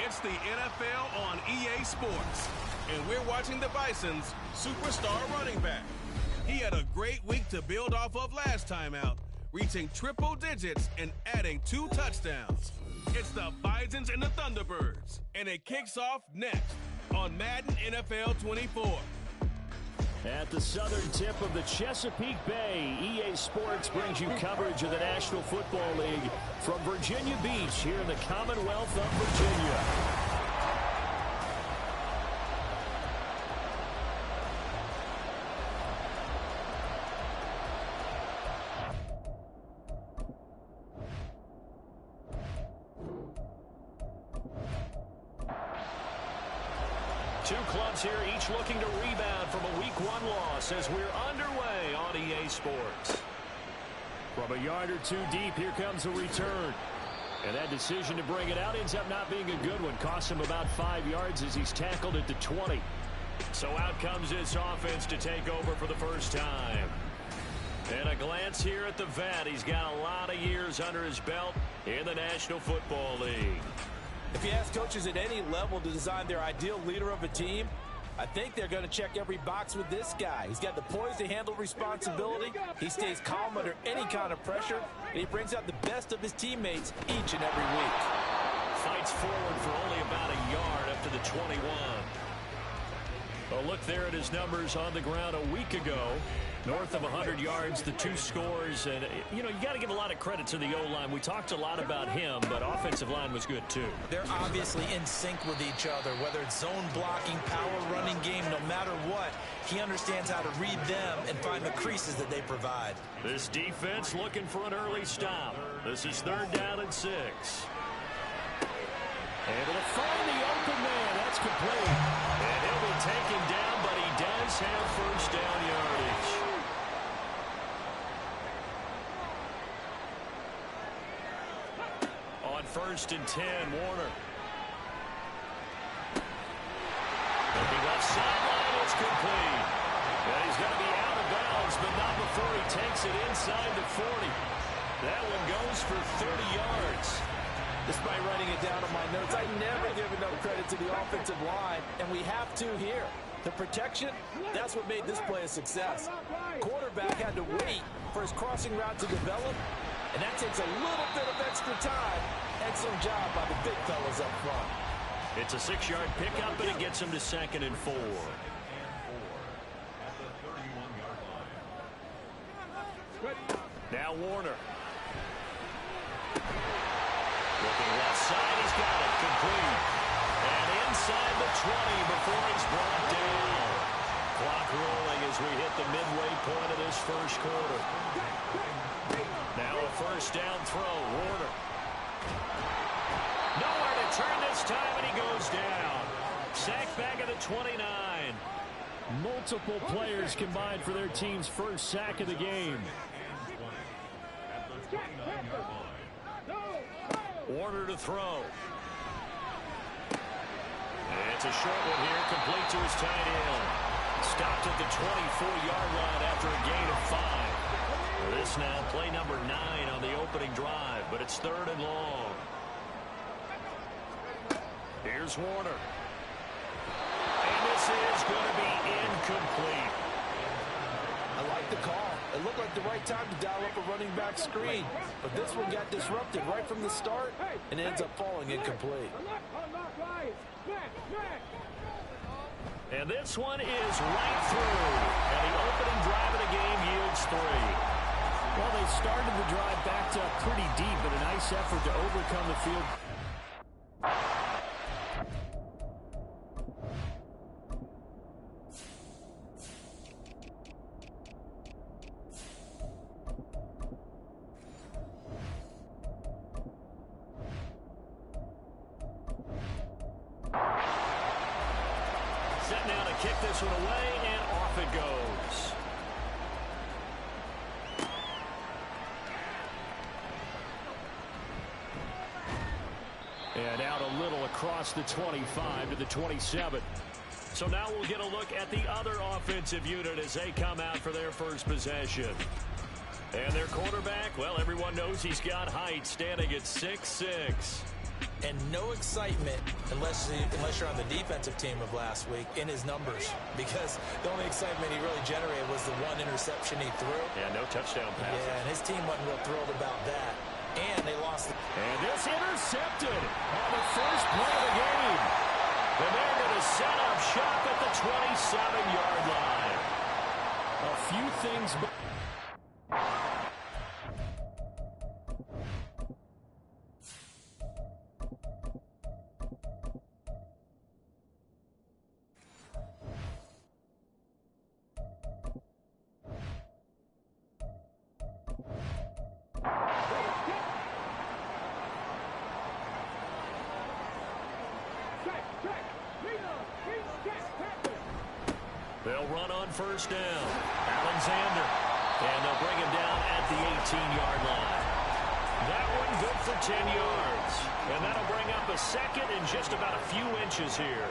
It's the NFL on EA Sports, and we're watching the Bisons' superstar running back. He had a great week to build off of last time out, reaching triple digits and adding 2 touchdowns. It's the Bisons and the Thunderbirds, and it kicks off next on Madden NFL 24. At the southern tip of the Chesapeake Bay, EA Sports brings you coverage of the National Football League from Virginia Beach here in the Commonwealth of Virginia. Two clubs here, each looking to rebound from a Week 1 loss as we're underway on EA Sports. From a yard or 2 deep, here comes a return. And that decision to bring it out ends up not being a good one. Costs him about 5 yards as he's tackled at the 20. So out comes this offense to take over for the first time. And a glance here at the vet. He's got a lot of years under his belt in the National Football League. If you ask coaches at any level to design their ideal leader of a team, I think they're going to check every box with this guy. He's got the poise to handle responsibility. He stays calm under any kind of pressure, and he brings out the best of his teammates each and every week. Fights forward for only about a yard up to the 21. A look there at his numbers on the ground a week ago. North of 100 yards, the 2 scores. And, you know, you got to give a lot of credit to the O-line. We talked a lot about him, but offensive line was good, too. They're obviously in sync with each other, whether it's zone blocking, power running game, no matter what. He understands how to read them and find the creases that they provide. This defense looking for an early stop. This is 3rd down and 6. Able to find the open man. That's complete. And he'll be taken down, but he does have first down yardage. On 1st and 10, Warner. Looking left sideline, it's complete. And he's going to be out of bounds, but not before he takes it inside the 40. That one goes for 30 yards. Despite writing it down on my notes, I never give enough credit to the offensive line, and we have to here. The protection, that's what made this play a success. Quarterback had to wait for his crossing route to develop, and that takes a little bit of extra time. Excellent job by the big fellas up front. It's a 6-yard pickup, and it gets him to 2nd and 4. Now Warner. Looking left side, he's got it, complete. And inside the 20 before he's brought down. Clock rolling as we hit the midway point of this first quarter. Now a first down throw, Warner. Nowhere to turn this time, and he goes down. Sack back at the 29. Multiple players combined for their team's first sack of the game. Warner to throw. And it's a short one here, complete to his tight end. Stopped at the 24-yard line after a gain of 5. This now play number 9 on the opening drive, but it's 3rd and long. Here's Warner. And this is going to be incomplete. I like the call. It looked like the right time to dial up a running back screen. But this one got disrupted right from the start and ends up falling incomplete. And this one is right through. And the opening drive of the game yields 3. Well, they started the drive backed up pretty deep, but a nice effort to overcome the field. Set now to kick this one away, and off it goes. And out a little across the 25 to the 27. So now we'll get a look at the other offensive unit as they come out for their first possession. And their quarterback, well, everyone knows he's got height, standing at 6'6". and no excitement unless you're on the defensive team of last week in his numbers, because the only excitement he really generated was the one interception he threw. Yeah, no touchdown passes. Yeah, and his team wasn't real thrilled about that. And they lost. And this intercepted on the first play of the game. And they're going to set up shop at the 27-yard line. A few things. They'll run on first down. Alexander. And they'll bring him down at the 18-yard line. That one good for 10 yards. And that'll bring up a second and just about a few inches here.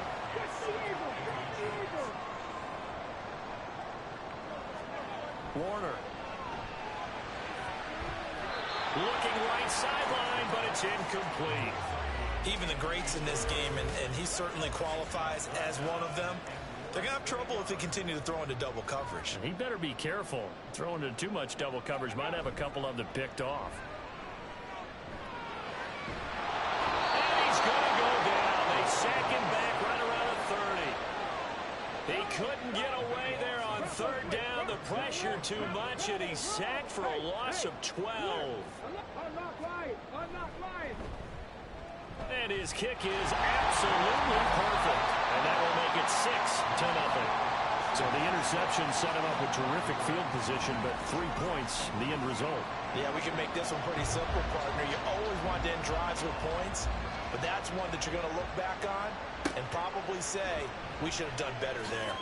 Warner. Looking right sideline, but it's incomplete. Even the greats in this game, and he certainly qualifies as one of them, they're going to have trouble if they continue to throw into double coverage. He better be careful. Throwing into too much double coverage might have a couple of them picked off. And he's going to go down. They sack him back right around the 30. He couldn't get away there on third down. The pressure too much, and he's sacked for a loss of 12. And his kick is absolutely perfect. And that will make it 6-0. So the interception set him up with terrific field position, but 3 points, the end result. Yeah, we can make this one pretty simple, partner. You always want to end drives with points, but that's one that you're going to look back on and probably say, we should have done better there.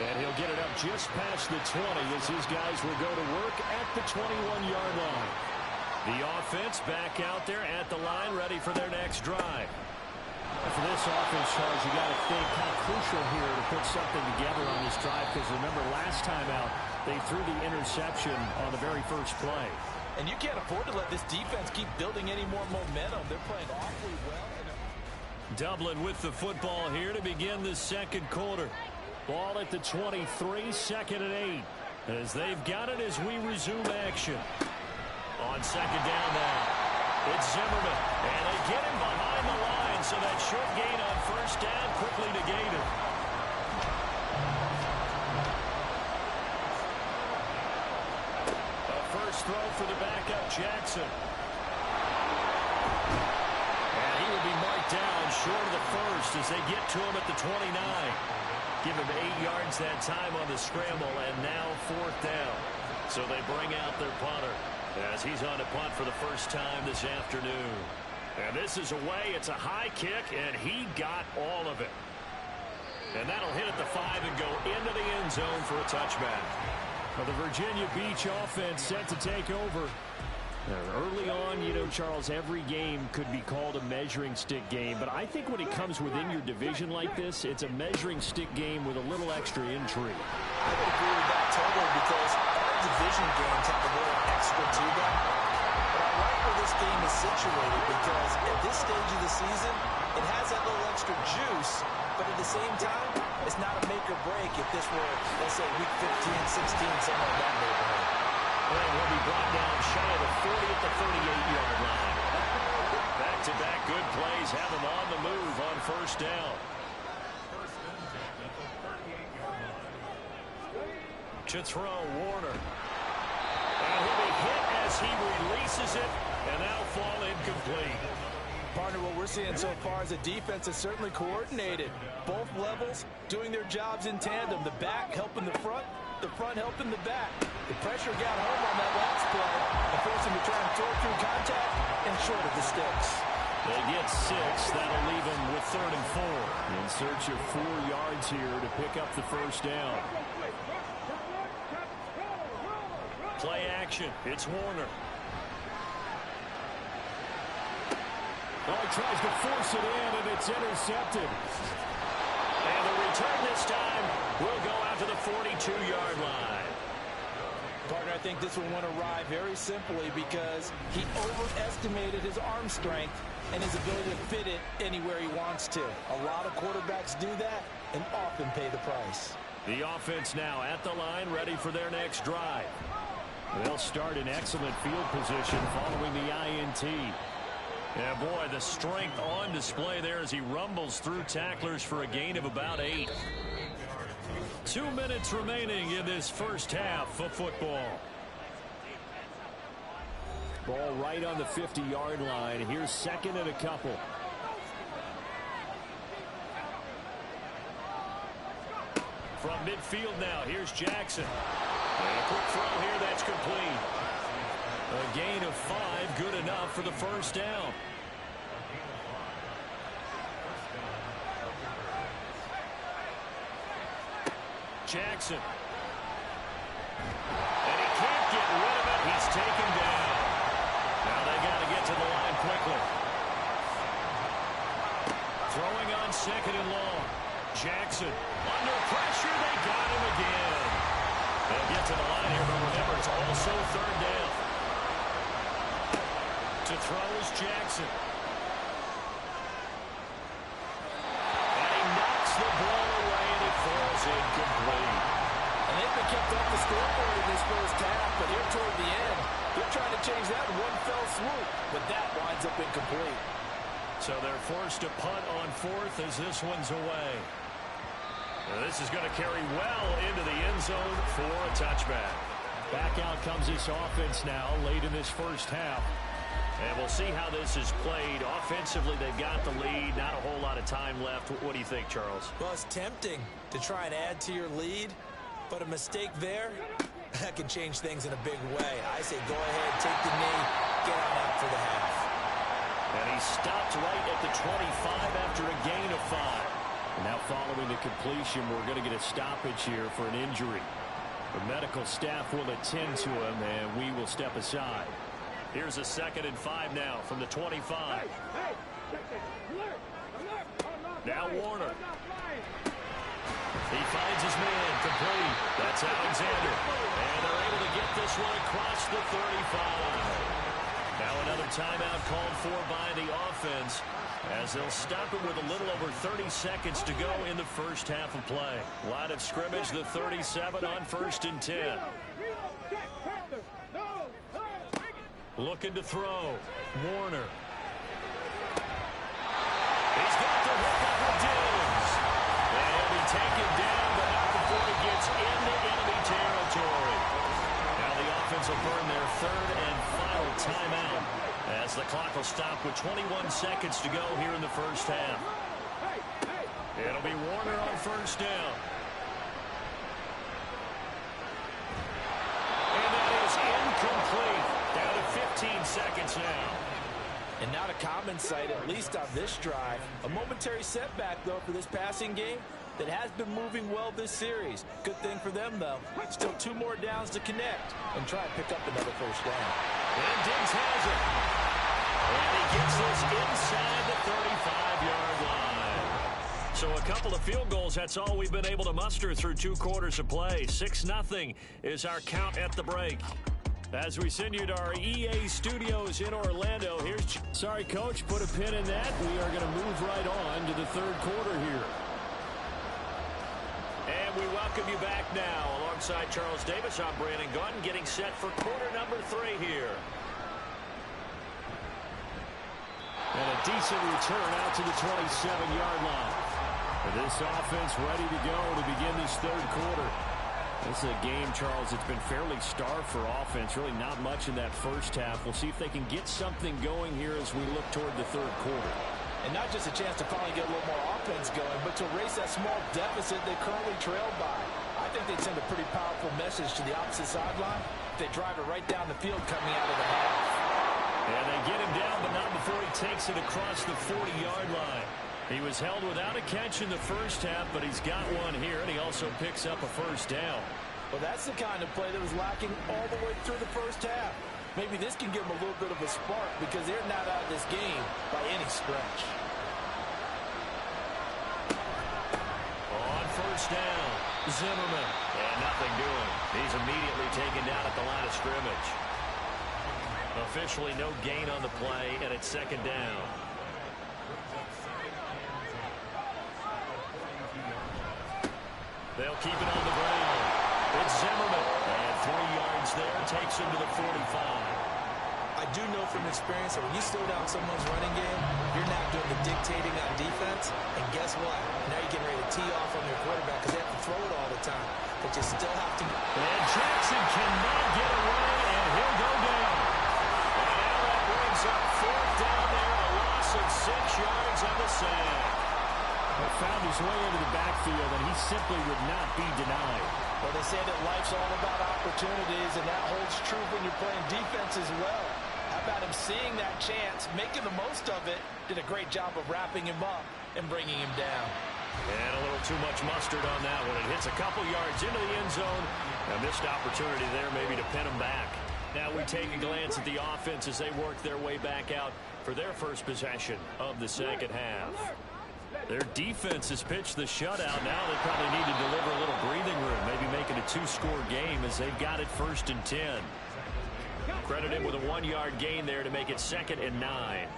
And he'll get it up just past the 20 as his guys will go to work at the 21-yard line. The offense back out there at the line, ready for their next drive. For this offense, Charles, you got to think kind of crucial here to put something together on this drive, because remember last time out they threw the interception on the very first play. And you can't afford to let this defense keep building any more momentum. They're playing awfully well. Dublin with the football here to begin the second quarter. Ball at the 23, 2nd and 8. As they've got it as we resume action. On second down now, it's Zimmerman. And they get him behind the line, so that short gain on first down quickly negated. A first throw for the backup, Jackson. And he will be marked down short of the first as they get to him at the 29. Give him 8 yards that time on the scramble, and now 4th down. So they bring out their punter as he's on to punt for the first time this afternoon. And this is away. It's a high kick, and he got all of it. And that'll hit at the 5 and go into the end zone for a touchback. Well, the Virginia Beach offense set to take over. Early on, you know, Charles, every game could be called a measuring stick game. But I think when it comes within your division like this, it's a measuring stick game with a little extra intrigue. I would agree with that totally, because our division games have a little extra to them. But I like where this game is situated, because at this stage of the season, it has that little extra juice. But at the same time, it's not a make or break if this were, let's say, week 15, 16, somewhere in that neighborhood. And he'll be brought down shy of the 40 at the 38-yard line. Back-to-back good plays have him on the move on first down. To throw, Warner. And he'll be hit as he releases it, and that'll fall incomplete. Partner, what we're seeing so far is a defense that's certainly coordinated. Both levels doing their jobs in tandem. The back helping the front helping the back. The pressure got home on that last play and forced him to try and throw through contact and short of the sticks. They get 6. That'll leave them with 3rd and 4. In search of 4 yards here to pick up the first down. Play action. It's Warner. Oh, he tries to force it in, and it's intercepted. And the return this time will go out to the 42-yard line. Partner, I think this one went awry very simply because he overestimated his arm strength and his ability to fit it anywhere he wants to. A lot of quarterbacks do that and often pay the price. The offense now at the line, ready for their next drive. They'll start in excellent field position following the INT. Yeah, boy, the strength on display there as he rumbles through tacklers for a gain of about 8. 2 minutes remaining in this first half of football. Ball right on the 50-yard line. Here's second and a couple. From midfield now, here's Jackson. And a quick throw here, that's complete. A gain of 5, good enough for the first down. Jackson. And he can't get rid of it. He's taken down. Now they got to get to the line quickly. Throwing on second and long. Jackson under pressure. They got him again. They'll get to the line here, but remember, it's also third down. To throw is Jackson. And he knocks the ball away, and it falls incomplete. And they've been kept off the scoreboard in this first half, but here toward the end, they're trying to change that in one fell swoop, but that winds up incomplete. So they're forced to punt on fourth as this one's away. Now this is going to carry well into the end zone for a touchback. Back out comes this offense now late in this first half. And we'll see how this is played. Offensively, they've got the lead. Not a whole lot of time left. What do you think, Charles? Well, it's tempting to try and add to your lead, but a mistake there, that can change things in a big way. I say go ahead, take the knee, get on out for the half. And he stopped right at the 25 after a gain of 5. And now following the completion, we're going to get a stoppage here for an injury. The medical staff will attend to him, and we will step aside. Here's a 2nd and 5 now from the 25. Now Warner. He finds his man complete. That's Alexander. And they're able to get this one across the 35. Now another timeout called for by the offense as they'll stop it with a little over 30 seconds to go in the first half of play. Line of scrimmage, the 37 on 1st and 10. Looking to throw. Warner. He's got the hook up with Diggs. And he'll be taken down, but not before he gets into enemy territory. Now the offense will burn their 3rd and final timeout as the clock will stop with 21 seconds to go here in the first half. It'll be Warner on 1st down. And that is incomplete. Down to 15 seconds now. And not a common sight, at least on this drive. A momentary setback, though, for this passing game that has been moving well this series. Good thing for them, though. Still 2 more downs to connect and try and pick up another first down. And Diggs has it. And he gets this inside the 35-yard line. So a couple of field goals, that's all we've been able to muster through 2 quarters of play. 6-0 is our count at the break. As we send you to our EA studios in Orlando, here's... Sorry, Coach, put a pin in that. We are going to move right on to the 3rd quarter here. And we welcome you back now. Alongside Charles Davis, I'm Brandon Gunn, getting set for quarter number 3 here. And a decent return out to the 27-yard line. And this offense ready to go to begin this 3rd quarter. This is a game, Charles, it's been fairly starved for offense. Really not much in that first half. We'll see if they can get something going here as we look toward the 3rd quarter. And not just a chance to finally get a little more offense going, but to erase that small deficit they currently trailed by. I think they'd send a pretty powerful message to the opposite sideline if they drive it right down the field coming out of the half. And they get him down, but not before he takes it across the 40-yard line. He was held without a catch in the first half, but he's got one here, and he also picks up a first down. Well, that's the kind of play that was lacking all the way through the first half. Maybe this can give them a little bit of a spark because they're not out of this game by any stretch. On 1st down, Zimmerman. And nothing doing. He's immediately taken down at the line of scrimmage. Officially no gain on the play, and it's 2nd down. They'll keep it on the ground. It's Zimmerman. And 3 yards there takes him to the 45. I do know from experience that when you slow down someone's running game, you're not doing the dictating on defense. And guess what? Now you're getting ready to tee off on your quarterback because they have to throw it all the time. But you still have to. And Jackson cannot get away, and he'll go down. And now that brings up 4th down there, a loss of 6 yards on the sack. Found his way into the backfield, and he simply would not be denied. Well, they say that life's all about opportunities, and that holds true when you're playing defense as well. How about him seeing that chance, making the most of it, did a great job of wrapping him up and bringing him down. And a little too much mustard on that one. It hits a couple yards into the end zone. A missed opportunity there maybe to pin him back. Now we take a glance at the offense as they work their way back out for their first possession of the second half. Their defense has pitched the shutout. Now they probably need to deliver a little breathing room, maybe make it a 2-score game as they've got it 1st and 10. Credit him with a 1-yard gain there to make it 2nd and 9.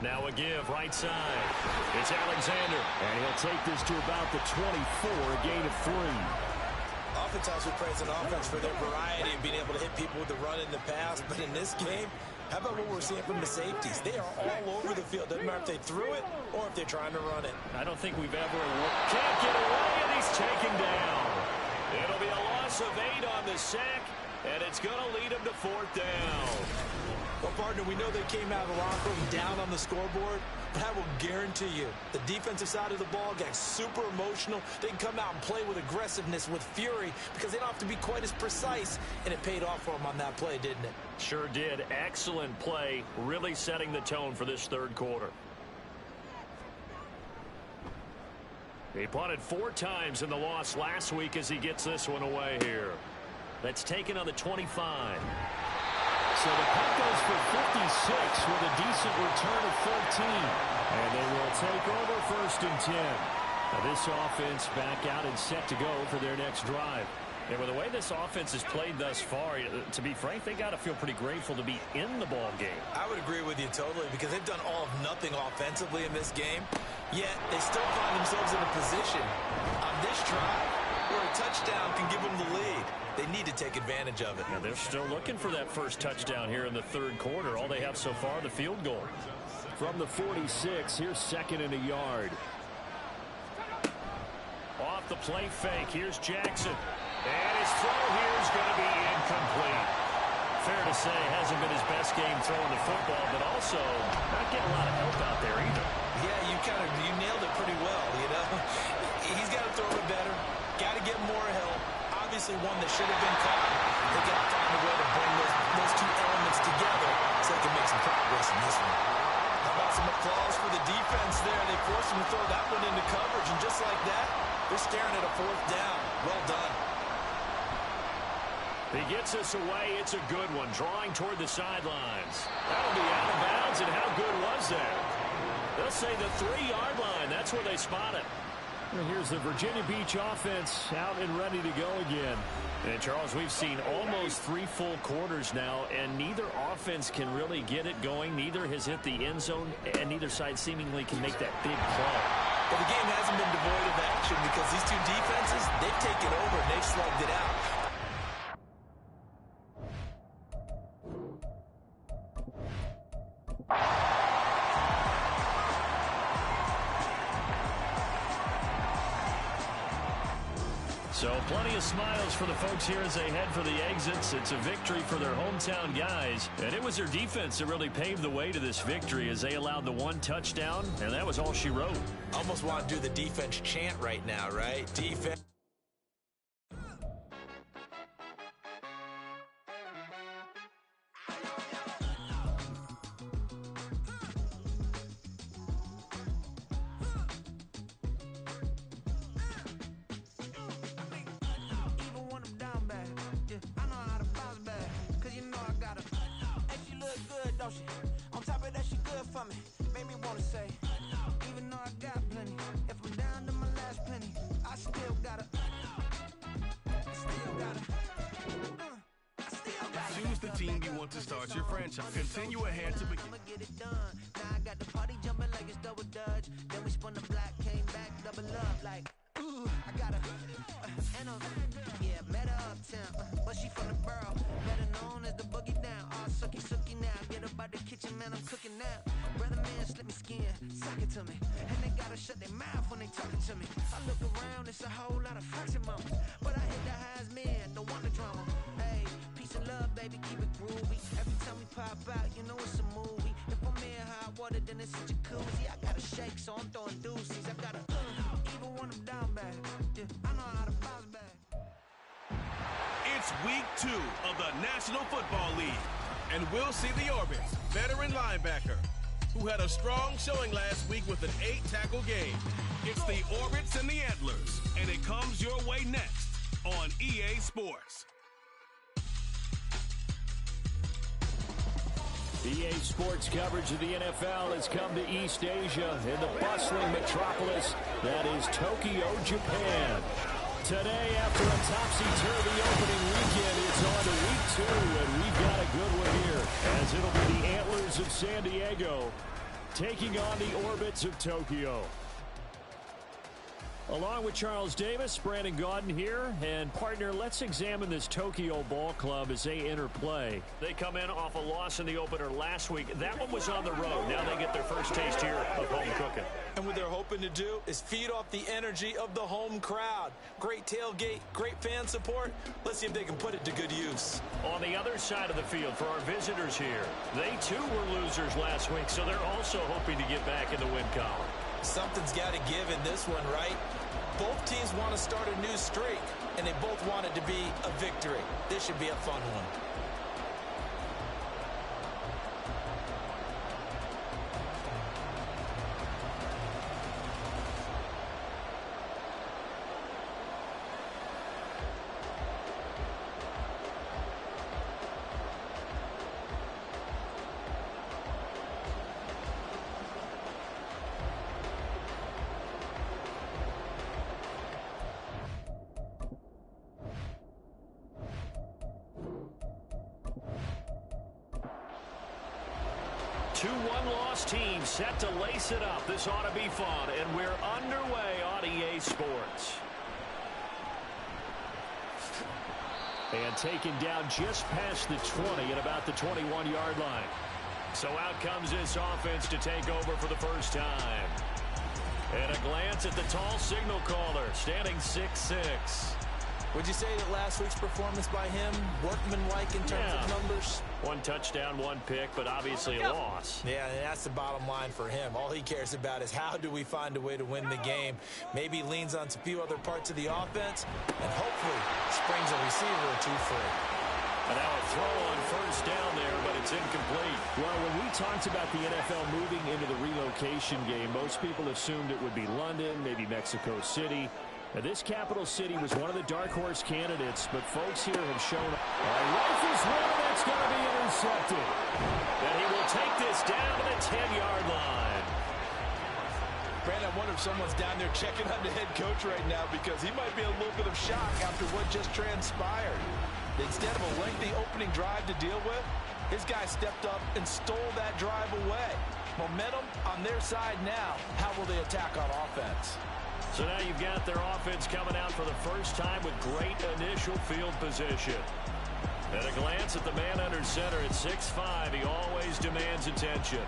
Now a give right side. It's Alexander. And he'll take this to about the 24, a gain of 3. Oftentimes we praise an offense for their variety of being able to hit people with the run in the pass, but in this game, how about what we're seeing from the safeties? They are all over the field. Doesn't matter if they threw it or if they're trying to run it. I don't think we've ever... Can't get away, and he's taken down. It'll be a loss of 8 on the sack, and it's going to lead him to 4th down. Well, partner, we know they came out of the locker room down on the scoreboard, but I will guarantee you the defensive side of the ball got super emotional. They can come out and play with aggressiveness, with fury, because they don't have to be quite as precise, and it paid off for them on that play, didn't it? Sure did. Excellent play, really setting the tone for this 3rd quarter. He punted 4 times in the loss last week as he gets this one away here. That's taken on the 25. So the punt goes for 56 with a decent return of 14. And they will take over 1st and 10. Now this offense back out and set to go for their next drive. And with the way this offense has played thus far, to be frank, they got to feel pretty grateful to be in the ball game. I would agree with you totally because they've done all of nothing offensively in this game, yet they still find themselves in a position on this drive where a touchdown can give them the lead. They need to take advantage of it. And they're still looking for that first touchdown here in the 3rd quarter. All they have so far, the field goal. From the 46, here's 2nd and a yard. Off the play fake, here's Jackson. And his throw here is going to be incomplete. Fair to say, hasn't been his best game throwing the football, but also not getting a lot of help out there either. Yeah, you nailed it pretty well, you know. He's got to throw it better, got to get more help. Obviously one that should have been caught. They got to find a way to bring those 2 elements together so they can make some progress in this one. How about some applause for the defense there? They forced him to throw that one into coverage, and just like that, they're staring at a 4th down. Well done. He gets us away. It's a good one, drawing toward the sidelines. That'll be out of bounds, and how good was that? They'll say the 3-yard line. That's where they spot it. Well, here's the Virginia Beach offense out and ready to go again. And, Charles, we've seen almost 3 full quarters now, and neither offense can really get it going. Neither has hit the end zone, and neither side seemingly can make that big play. Well, the game hasn't been devoid of action because these 2 defenses, they've taken over and they've slugged it out. So plenty of smiles for the folks here as they head for the exits. It's a victory for their hometown guys. And it was their defense that really paved the way to this victory as they allowed the 1 touchdown, and that was all she wrote. Almost want to do the defense chant right now, right? Defense. On top of that, she good for me. Made me wanna say, even though I got plenty, if I'm down to my last penny, I still gotta. Choose the team you want to start your franchise. Continue ahead to begin. I'ma get it done. Now I got the party jumping like it's double dutch. Then we spun the block, came back, double up like, ooh, I got her. And yeah, met her uptown, but she from the borough. Better known as the boogie down. All sookie now. Get up out the kitchen, man, I'm cooking now. Brother man, slip me skin, suck it to me. And they gotta shut their mouth when they talking to me. I look around, it's a whole lot of flexing moments. But I hit the highs, man, don't want the drama. Hey, peace and love, baby, keep it groovy. Every time we pop out, you know it's a movie. If I'm in hot water, then it's a jacuzzi. I gotta shake, so I'm throwing deuces. I gotta, even when I'm down bad. Yeah, I know how to bounce back. It's week 2 of the National Football League, and we'll see the Orbits veteran linebacker, who had a strong showing last week with an 8-tackle game. It's the Orbits and the Antlers, and it comes your way next on EA Sports. EA Sports coverage of the NFL has come to East Asia in the bustling metropolis that is Tokyo, Japan. Today, after a topsy-turvy opening weekend, it's on to week 2, and we've got a good one here, as it'll be the Antlers of San Diego taking on the Orbits of Tokyo. Along with Charles Davis, Brandon Gaudin here, and partner, let's examine this Tokyo Ball Club as they enter play. They come in off a loss in the opener last week. That one was on the road. Now they get their first taste here of home cooking. And what they're hoping to do is feed off the energy of the home crowd. Great tailgate, great fan support. Let's see if they can put it to good use. On the other side of the field for our visitors here, they too were losers last week, so they're also hoping to get back in the win column. Something's got to give in this one, right? Both teams want to start a new streak, and they both want it to be a victory. This should be a fun one. Two one-loss teams set to lace it up. This ought to be fun, and we're underway on EA Sports. And taken down just past the 20 at about the 21-yard line. So out comes this offense to take over for the first time. And a glance at the tall signal caller, standing 6'6". Would you say that last week's performance by him, workmanlike in terms of numbers? One touchdown, one pick, but obviously a loss. Yeah, and that's the bottom line for him. All he cares about is how do we find a way to win the game. Maybe leans on a few other parts of the offense, and hopefully springs a receiver or two free. And now a throw on first down there, but it's incomplete. Well, when we talked about the NFL moving into the relocation game, most people assumed it would be London, maybe Mexico City. Now, this capital city was one of the dark horse candidates, but folks here have shown a rifles one that's going to be intercepted. And he will take this down to the 10-yard line. Brandon, I wonder if someone's down there checking on the head coach right now because he might be in a little bit of shock after what just transpired. Instead of a lengthy opening drive to deal with, his guy stepped up and stole that drive away. Momentum on their side now. How will they attack on offense? So now you've got their offense coming out for the first time with great initial field position. At a glance at the man under center at 6'5", he always demands attention.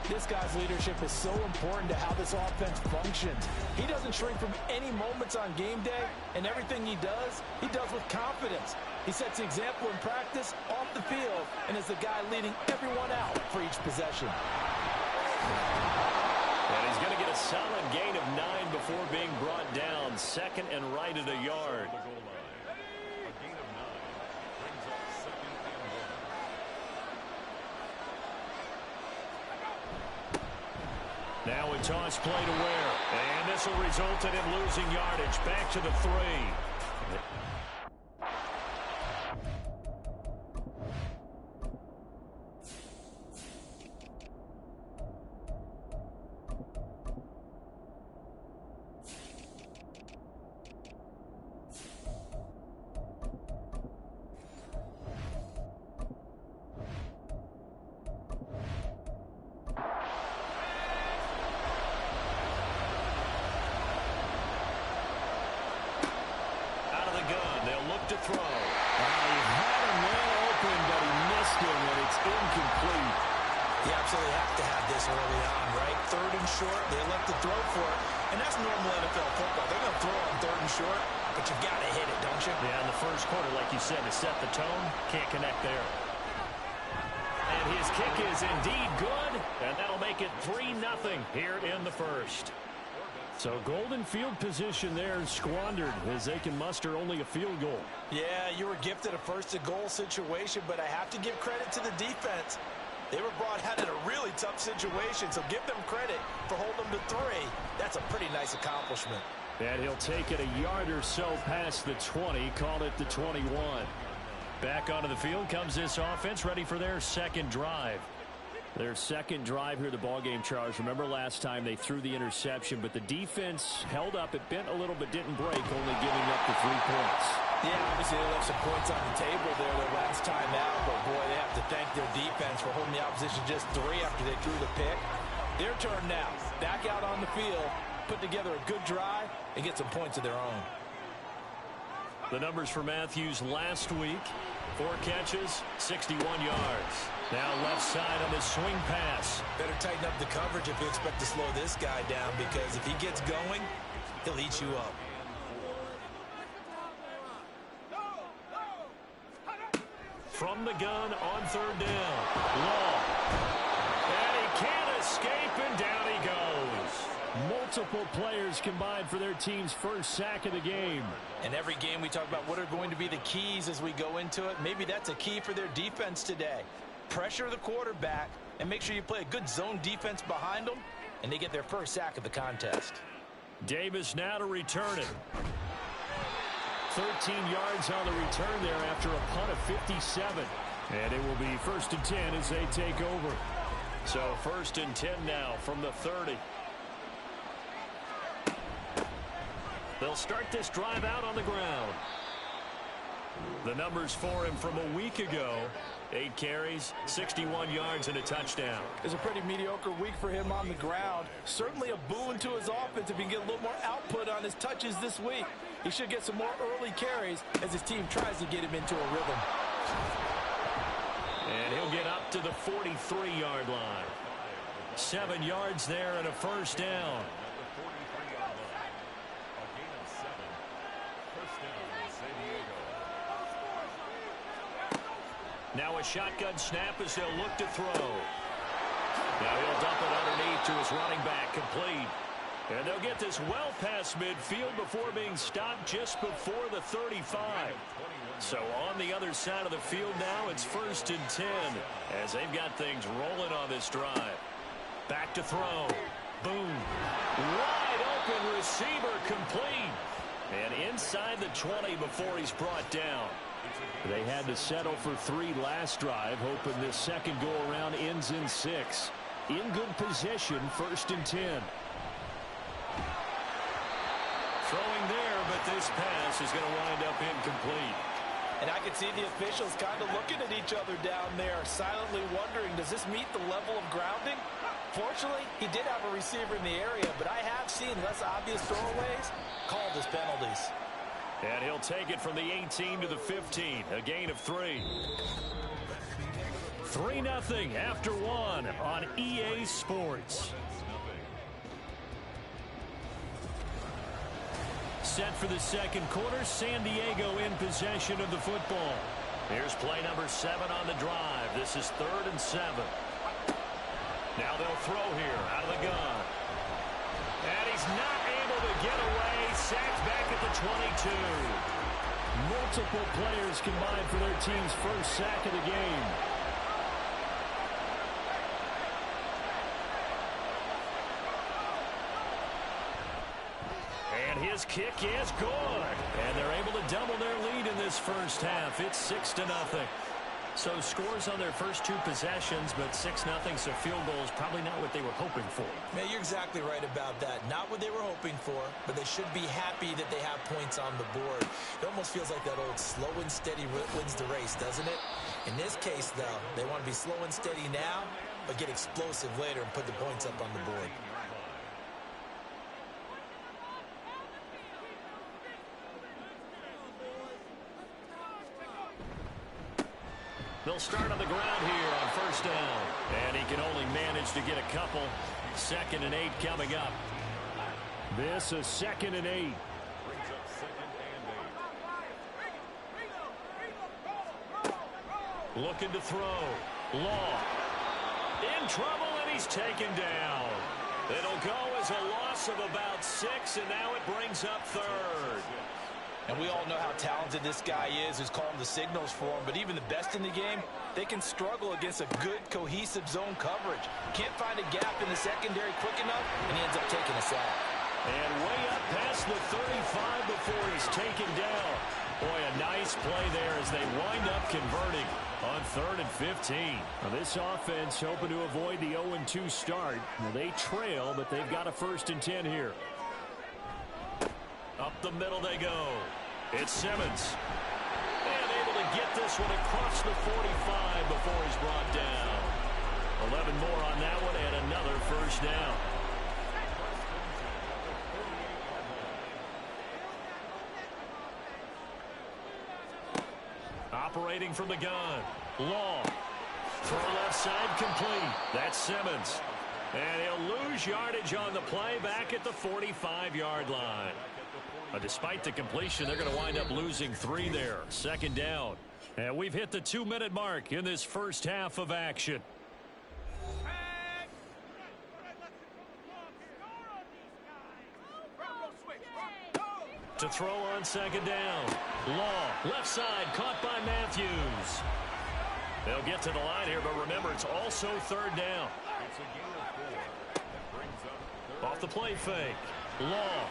This guy's leadership is so important to how this offense functions. He doesn't shrink from any moments on game day, and everything he does with confidence. He sets the example in practice, off the field, and is the guy leading everyone out for each possession. And he's going to get a solid gain of 9 before being brought down. Second and right at a yard. Now a toss play to Ware. And this will result in him losing yardage. Back to the 3. to throw. He had a man open, but he missed him, and it's incomplete. You absolutely have to have this early on, right? 3rd and short, they elect to throw for it. And that's normal NFL football. They're going to throw on 3rd and short, but you've got to hit it, don't you? Yeah, in the first quarter, like you said, to set the tone, can't connect there. And his kick is indeed good, and that'll make it 3-0 here in the first. So golden field position there squandered as they can muster only a field goal. Yeah, you were gifted a first-and-goal situation, but I have to give credit to the defense. They were brought out in a really tough situation, so give them credit for holding them to 3. That's a pretty nice accomplishment. And he'll take it a yard or so past the 20, called it the 21. Back onto the field comes this offense, ready for their second drive. Their second drive here, the ballgame, Charles. Remember last time they threw the interception, but the defense held up. It bent a little but didn't break, only giving up the 3 points. Yeah, obviously they left some points on the table there their last time out, but boy, they have to thank their defense for holding the opposition just 3 after they threw the pick. Their turn now. Back out on the field, put together a good drive, and get some points of their own. The numbers for Matthews last week: 4 catches, 61 yards. Now left side on the swing pass. Better tighten up the coverage if you expect to slow this guy down, because if he gets going, he'll eat you up. From the gun on 3rd down. Long. And he can't escape, and down he goes. Multiple players combined for their team's first sack of the game. And every game we talk about what are going to be the keys as we go into it. Maybe that's a key for their defense today. Pressure the quarterback and make sure you play a good zone defense behind them, and they get their first sack of the contest. Davis now to return it. 13 yards on the return there after a punt of 57. And it will be 1st and 10 as they take over. So 1st and 10 now from the 30. They'll start this drive out on the ground. The numbers for him from a week ago: 8 carries, 61 yards, and a touchdown. It's a pretty mediocre week for him on the ground. Certainly a boon to his offense if he can get a little more output on his touches this week. He should get some more early carries as his team tries to get him into a rhythm. And he'll get up to the 43-yard line. 7 yards there and a 1st down. Now a shotgun snap as they'll look to throw. Now he'll dump it underneath to his running back, complete. And they'll get this well past midfield before being stopped just before the 35. So on the other side of the field now, it's 1st and 10 as they've got things rolling on this drive. Back to throw. Boom. Wide open receiver, complete. And inside the 20 before he's brought down. They had to settle for 3 last drive, hoping this second go-around ends in 6. In good position, 1st and 10. Throwing there, but this pass is going to wind up incomplete. And I can see the officials kind of looking at each other down there, silently wondering, does this meet the level of grounding? Fortunately, he did have a receiver in the area, but I have seen less obvious throwaways called as penalties. And he'll take it from the 18 to the 15, a gain of 3. 3-0 after 1 on EA Sports. Set for the second quarter, San Diego in possession of the football. Here's play number 7 on the drive. This is 3rd and 7. Now they'll throw here out of the gun. And he's not able to get away. Sacked back at the 22. Multiple players combined for their team's first sack of the game. And his kick is good. And they're able to double their lead in this first half. It's 6-0. So scores on their first 2 possessions, but 6-0, so field goals probably not what they were hoping for. Man, you're exactly right about that. Not what they were hoping for, but they should be happy that they have points on the board. It almost feels like that old slow and steady wins the race, doesn't it? In this case, though, they want to be slow and steady now, but get explosive later and put the points up on the board. They'll start on the ground here on first down. And he can only manage to get a couple. 2nd and 8 coming up. This is 2nd and 8. Looking to throw. Law. In trouble, and he's taken down. It'll go as a loss of about 6, and now it brings up 3rd. And we all know how talented this guy is who's calling the signals for him. But even the best in the game, they can struggle against a good, cohesive zone coverage. Can't find a gap in the secondary quick enough, and he ends up taking a sack. And way up past the 35 before he's taken down. Boy, a nice play there as they wind up converting on 3rd and 15. Now this offense hoping to avoid the 0-2 start. Now they trail, but they've got a 1st and 10 here. Up the middle they go. It's Simmons. And able to get this one across the 45 before he's brought down. 11 more on that one and another 1st down. Operating from the gun. Long. Throw left side complete. That's Simmons. And he'll lose yardage on the play back at the 45-yard line. Despite the completion, they're going to wind up losing 3 there. 2nd down. And we've hit the 2-minute mark in this first half of action. To throw on 2nd down. Long. Left side caught by Matthews. They'll get to the line here, but remember, it's also 3rd down. Off the play fake. Long.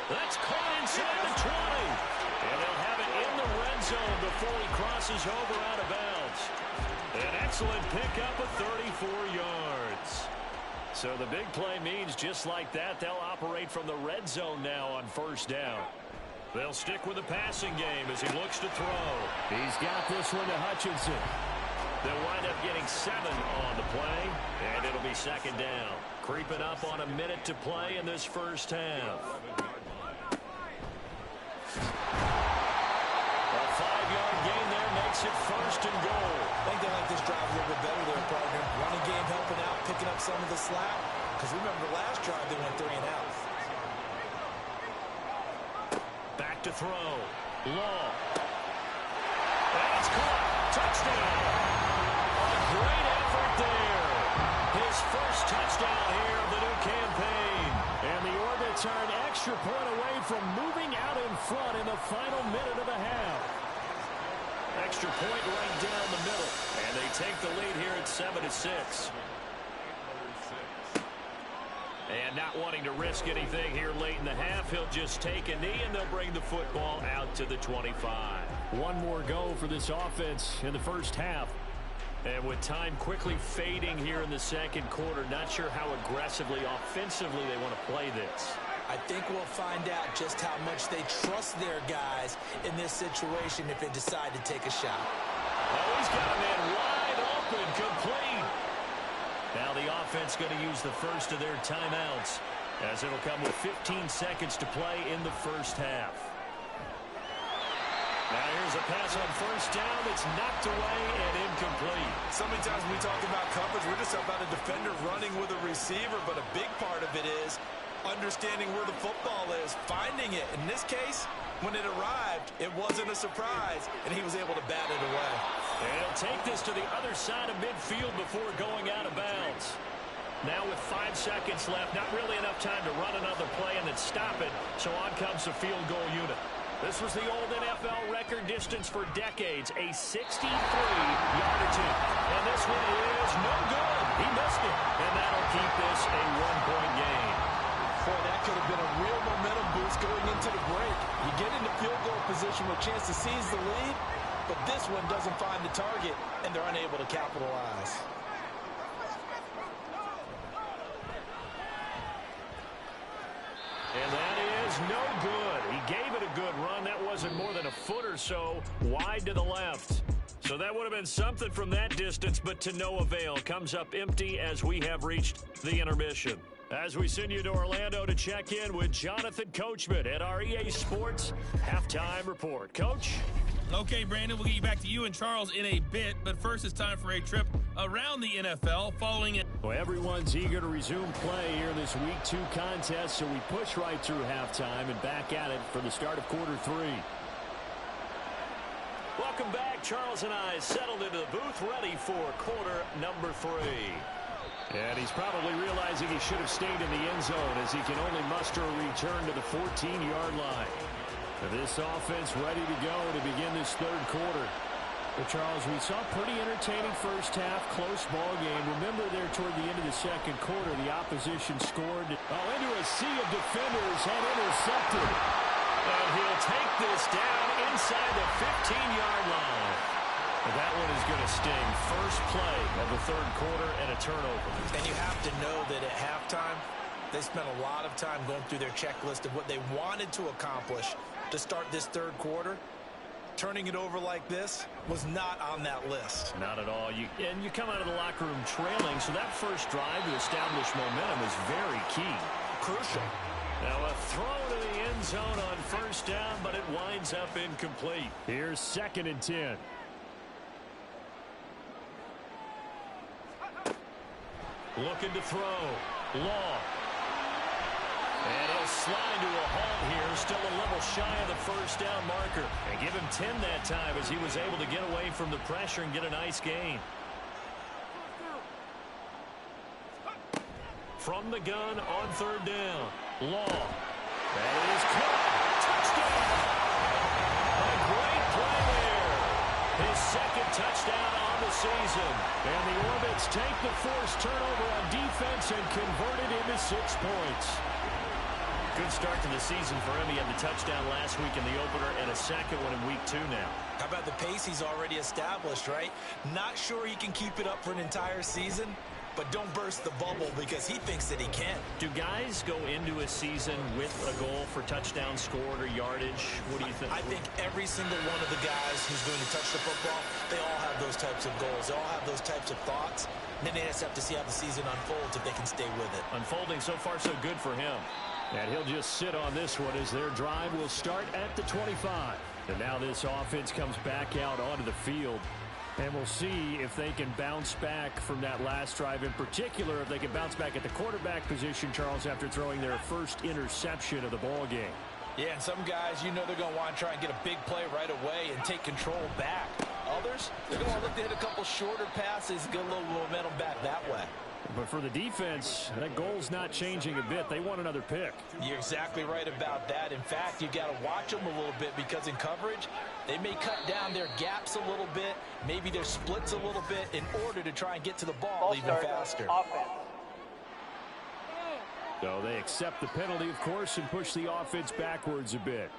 That's caught inside the 20. And they'll have it in the red zone before he crosses over out of bounds. An excellent pickup of 34 yards. So the big play means just like that, they'll operate from the red zone now on 1st down. They'll stick with the passing game as he looks to throw. He's got this one to Hutchinson. They'll wind up getting 7 on the play, and it'll be 2nd down. Creeping up on a minute to play in this first half. A 5-yard gain there makes it 1st and goal. I think they like this drive a little bit better there, partner. Running game helping out, picking up some of the slack. Because remember, the last drive they went 3 and out. Back to throw. Long. That's caught. Touchdown. A great effort there. His first touchdown here of the new campaign. And the Orbits are an extra point away from moving out in front in the final minute of the half. Extra point right down the middle. And they take the lead here at 7-6. And not wanting to risk anything here late in the half, he'll just take a knee and they'll bring the football out to the 25. One more go for this offense in the first half. And with time quickly fading here in the 2nd quarter, not sure how aggressively, offensively they want to play this. I think we'll find out just how much they trust their guys in this situation if they decide to take a shot. Oh, he's got a man wide open, complete. Now the offense going to use the first of their timeouts as it'll come with 15 seconds to play in the first half. Now here's a pass on 1st down that's knocked away and incomplete. So many times when we talk about coverage, we're just about a defender running with a receiver, but a big part of it is understanding where the football is, finding it. In this case, when it arrived, it wasn't a surprise, and he was able to bat it away. And he'll take this to the other side of midfield before going out of bounds. Now with 5 seconds left, not really enough time to run another play and then stop it, so on comes the field goal unit. This was the old NFL record distance for decades, a 63-yard attempt. And this one is no good. He missed it, and that'll keep this a 1-point game. Boy, that could have been a real momentum boost going into the break. You get into field goal position with a chance to seize the lead, but this one doesn't find the target, and they're unable to capitalize. And that is no good. He gave it a good run. That wasn't more than a foot or so wide to the left. So that would have been something from that distance, but to no avail. Comes up empty as we have reached the intermission. As we send you to Orlando to check in with Jonathan Coachman at our EA Sports Halftime Report. Coach? Okay, Brandon, we'll get you back to you and Charles in a bit, but first it's time for a trip around the NFL following it. Well, everyone's eager to resume play here in this Week 2 contest, so we push right through halftime and back at it for the start of quarter 3. Welcome back. Charles and I settled into the booth ready for quarter number 3. And he's probably realizing he should have stayed in the end zone as he can only muster a return to the 14-yard line. This offense ready to go to begin this third quarter. But Charles, we saw pretty entertaining first half, close ball game. Remember there toward the end of the second quarter, the opposition scored into a sea of defenders and intercepted. And he'll take this down inside the 15-yard line. And that one is going to sting. First play of the third quarter and a turnover. And you have to know that at halftime, they spent a lot of time going through their checklist of what they wanted to accomplish to start this third quarter. Turning it over like this was not on that list. Not at all. You come out of the locker room trailing, so that first drive to establish momentum is very key. Crucial. Now a throw to the end zone on first down, but it winds up incomplete. Here's 2nd and 10. Looking to throw. Long. And he'll slide to a halt here, still a level shy of the first down marker. And give him 10 that time as he was able to get away from the pressure and get a nice gain. From the gun on third down. Long. That is caught. Touchdown! A great play there. His second touchdown on the season. And the Orbits take the forced turnover on defense and convert it into 6 points. Good start to the season for him. He had the touchdown last week in the opener and a second one in week 2 now. How about the pace he's already established, right? Not sure he can keep it up for an entire season, but don't burst the bubble because he thinks that he can. Do guys go into a season with a goal for touchdown scored or yardage? What do you think? I think every single one of the guys who's going to touch the football, they all have those types of goals. They all have those types of thoughts. And then they just have to see how the season unfolds if they can stay with it. Unfolding so far so good for him. And he'll just sit on this one as their drive will start at the 25. And now this offense comes back out onto the field. And we'll see if they can bounce back from that last drive. In particular, if they can bounce back at the quarterback position, Charles, after throwing their first interception of the ball game. Yeah, and some guys, you know they're going to want to try and get a big play right away and take control back. Others, they're going to look to hit a couple shorter passes, get a little momentum back that way. But for the defense, that goal's not changing a bit. They want another pick. You're exactly right about that. In fact, you got to watch them a little bit because in coverage, they may cut down their gaps a little bit, maybe their splits a little bit in order to try and get to the ball even faster. So they accept the penalty, of course, and push the offense backwards a bit.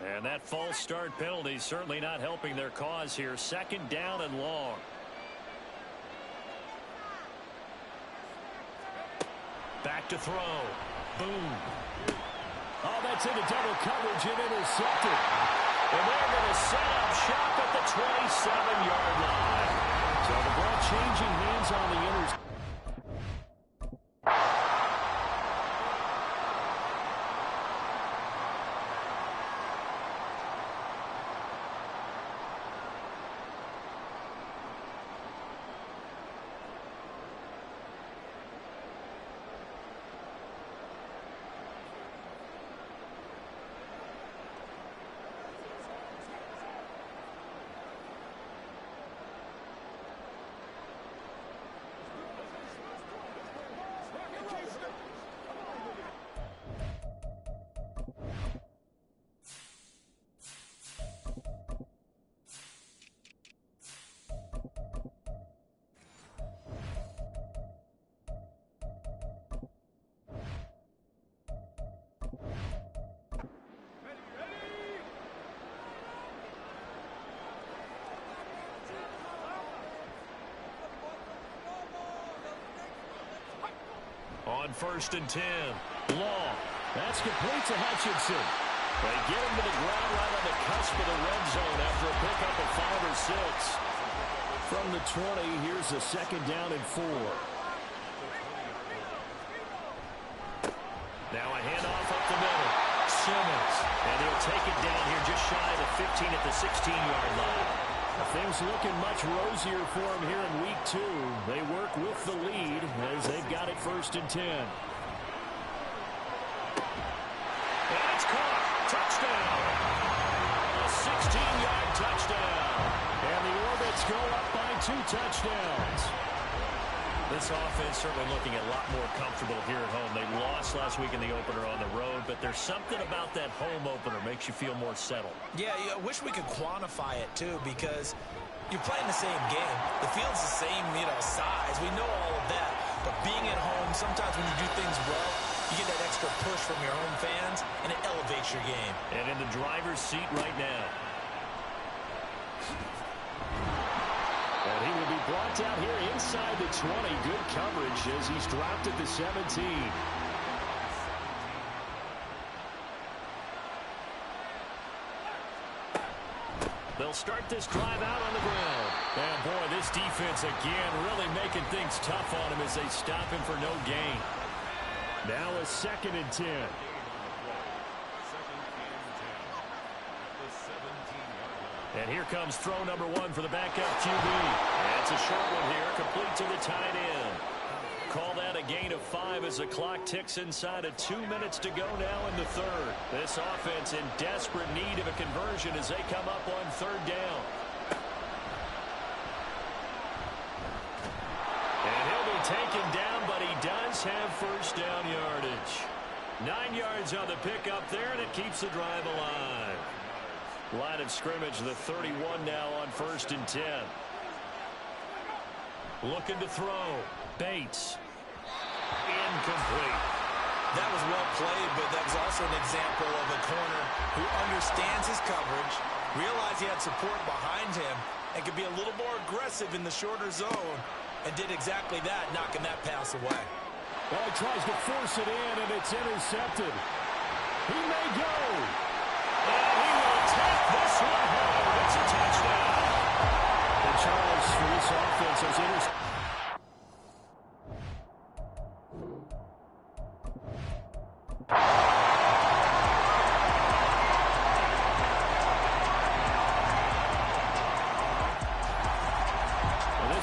And that false start penalty certainly not helping their cause here. 2nd down and long. Back to throw. Boom. Oh, that's into double coverage and intercepted. And they're going to set up shop at the 27-yard line. So the ball changing hands on the interception. On 1st and 10. Long. That's complete to Hutchinson. They get him to the ground right on the cusp of the red zone after a pickup of 5 or 6. From the 20, here's a 2nd down and 4. Now a handoff up the middle. Simmons. And he'll take it down here just shy of the 13 at the 16-yard line. Things looking much rosier for him here in week 2. They work with the lead as they've got it 1st and 10. And it's caught. Touchdown. A 16-yard touchdown. And the Orbits go up by 2 touchdowns. This offense certainly looking a lot more comfortable here at home. They lost last week in the opener on the road, but there's something about that home opener makes you feel more settled. Yeah, I wish we could quantify it, too, because you're playing the same game. The field's the same, size. We know all of that. But being at home, sometimes when you do things well, you get that extra push from your home fans, and it elevates your game. And in the driver's seat right now. And he will be brought down here inside the 20. Good coverage as he's dropped at the 17. They'll start this drive out on the ground. And boy, this defense again really making things tough on him as they stop him for no gain. Now a 2nd and 10. And here comes throw number 1 for the backup QB. That's a short one here, complete to the tight end. Call that a gain of 5 as the clock ticks inside of 2 minutes to go now in the 3rd. This offense in desperate need of a conversion as they come up on 3rd down. And he'll be taken down, but he does have 1st down yardage. 9 yards on the pickup there, and it keeps the drive alive. Line of scrimmage, the 31 now on 1st and 10. Looking to throw. Bates. Incomplete. That was well played, but that was also an example of a corner who understands his coverage, realized he had support behind him, and could be a little more aggressive in the shorter zone, and did exactly that, knocking that pass away. Well, he tries to force it in, and it's intercepted. He may go. And he will take this one home. It's a touchdown. And Charles, for this offense, has intercepted.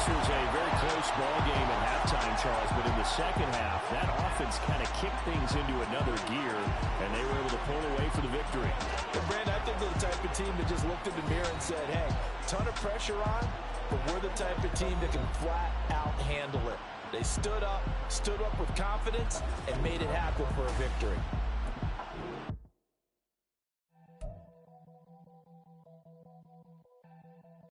This was a very close ball game at halftime, Charles, but in the second half, that offense kind of kicked things into another gear, and they were able to pull away for the victory. Well, Brandon, I think they're the type of team that just looked in the mirror and said, hey, ton of pressure on, but we're the type of team that can flat out handle it. They stood up with confidence, and made it happen for a victory.